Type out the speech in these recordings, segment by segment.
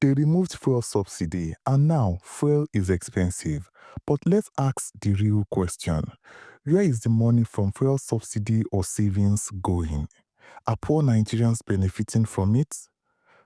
They removed fuel subsidy and now fuel is expensive. But let's ask the real question. Where is the money from fuel subsidy or savings going? Are poor Nigerians benefiting from it?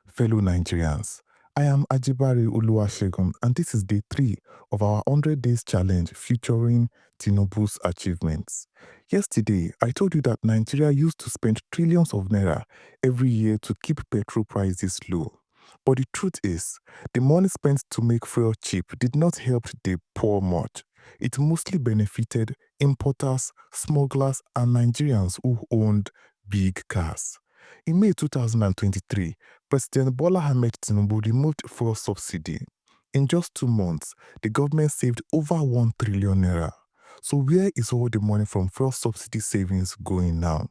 Fellow Nigerians, I am Ajibare Oluwasegun and this is day 3 of our 100 days challenge featuring Tinubu's achievements. Yesterday, I told you that Nigeria used to spend trillions of naira every year to keep petrol prices low. But the truth is, the money spent to make fuel cheap did not help the poor much. It mostly benefited importers, smugglers, and Nigerians who owned big cars. In May 2023, President Bola Ahmed Tinubu removed fuel subsidy. In just 2 months, the government saved over 1 trillion naira. So where is all the money from fuel subsidy savings going now?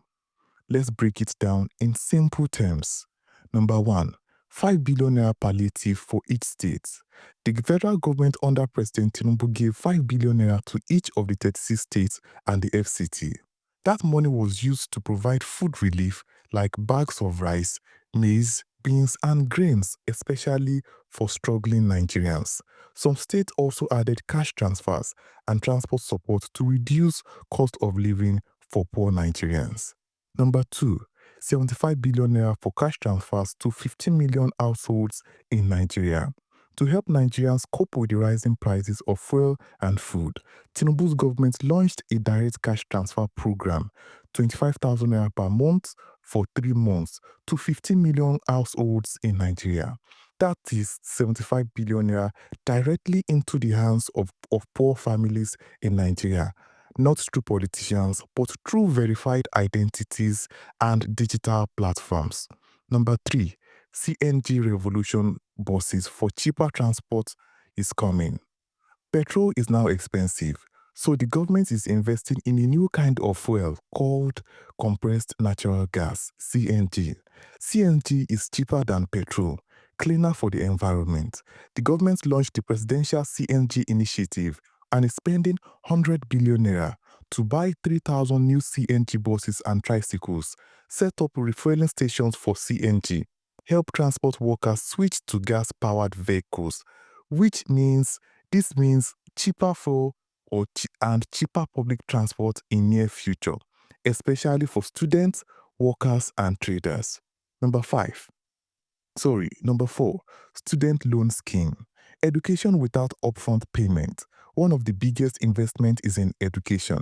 Let's break it down in simple terms. Number 1, 5 billion naira palliative for each state. The federal government under President Tinubu gave 5 billion naira to each of the 36 states and the FCT. That money was used to provide food relief like bags of rice, maize, beans, and grains, especially for struggling Nigerians. Some states also added cash transfers and transport support to reduce cost of living for poor Nigerians. Number 2, 75 billion naira for cash transfers to 15 million households in Nigeria. To help Nigerians cope with the rising prices of fuel and food, Tinubu's government launched a direct cash transfer program, 25,000 naira per month for 3 months to 15 million households in Nigeria. That is 75 billion naira directly into the hands of poor families in Nigeria, not through politicians, but through verified identities and digital platforms. Number 3, CNG revolution buses for cheaper transport is coming. Petrol is now expensive, so the government is investing in a new kind of fuel called compressed natural gas, CNG. CNG is cheaper than petrol, cleaner for the environment. The government launched the Presidential CNG initiative and is spending 100 billion naira to buy 3,000 new CNG buses and tricycles, set up refueling stations for CNG, help transport workers switch to gas-powered vehicles, which means this means cheaper fuel and cheaper public transport in near future, especially for students, workers, and traders. Number 4, student loan scheme. Education without upfront payment. One of the biggest investments is in education.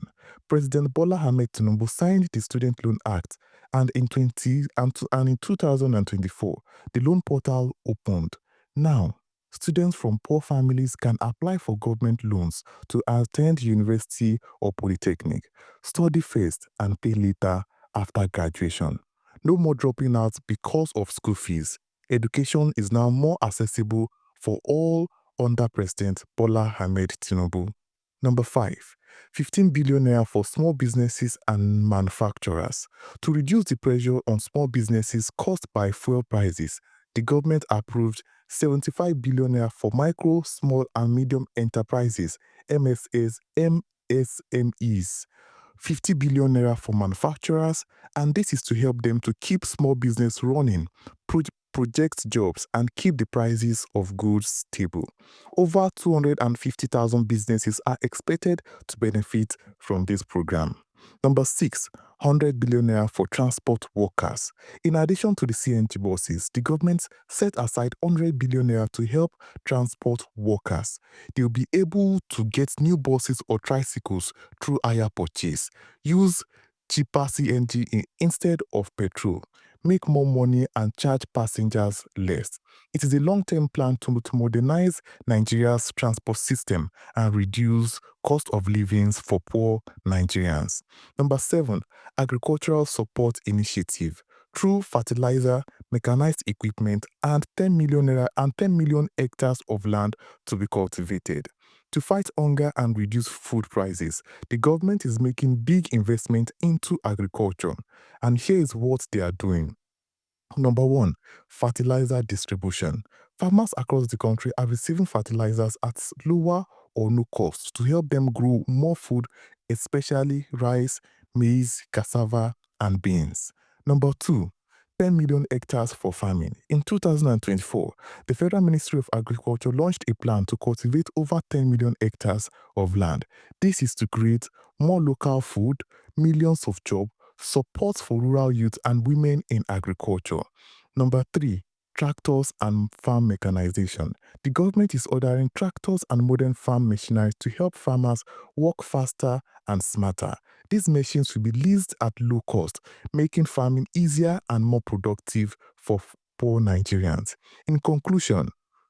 President Bola Ahmed Tinubu signed the Student Loan Act, and in 2024, the loan portal opened. Now, students from poor families can apply for government loans to attend university or polytechnic, study first and pay later after graduation. No more dropping out because of school fees. Education is now more accessible for all under President Bola Ahmed Tinubu. Number 5, 15 billion naira for small businesses and manufacturers. To reduce the pressure on small businesses caused by fuel prices, the government approved 75 billion naira for micro, small and medium enterprises, MSMEs. 50 billion naira for manufacturers, and this is to help them to keep small business running, project jobs, and keep the prices of goods stable. Over 250,000 businesses are expected to benefit from this program. Number 6, 100 billion naira for transport workers. In addition to the CNG buses, the government set aside 100 billion naira to help transport workers. They'll be able to get new buses or tricycles through hire purchase, use cheaper CNG instead of petrol, make more money and charge passengers less. It is a long-term plan to modernize Nigeria's transport system and reduce cost of living for poor Nigerians. Number 7, agricultural support initiative. Through fertilizer, mechanized equipment, and 10 million naira and 10 million hectares of land to be cultivated. To fight hunger and reduce food prices, the government is making big investment into agriculture. And here is what they are doing. Number 1, fertilizer distribution. Farmers across the country are receiving fertilizers at lower or no cost to help them grow more food, especially rice, maize, cassava, and beans. Number 2, 10 million hectares for farming. In 2024, the Federal Ministry of Agriculture launched a plan to cultivate over 10 million hectares of land. This is to create more local food, millions of jobs, support for rural youth and women in agriculture. Number 3, tractors and farm mechanization. The government is ordering tractors and modern farm machinery to help farmers work faster and smarter. These machines will be leased at low cost, making farming easier and more productive for poor Nigerians. In conclusion,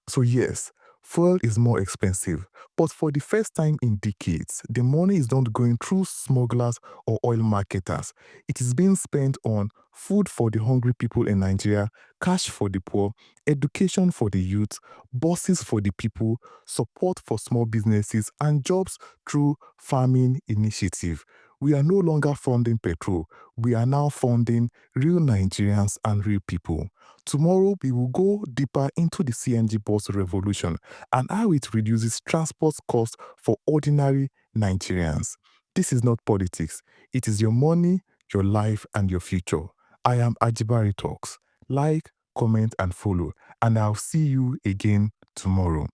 so yes, fuel is more expensive, but for the first time in decades, the money is not going through smugglers or oil marketers. It is being spent on food for the hungry people in Nigeria, cash for the poor, education for the youth, buses for the people, support for small businesses, and jobs through farming initiative. We are no longer funding petrol. We are now funding real Nigerians and real people. Tomorrow, we will go deeper into the CNG bus revolution and how it reduces transport costs for ordinary Nigerians. This is not politics. It is your money, your life, and your future. I am Ajibari Talks. Like, comment, and follow, and I'll see you again tomorrow.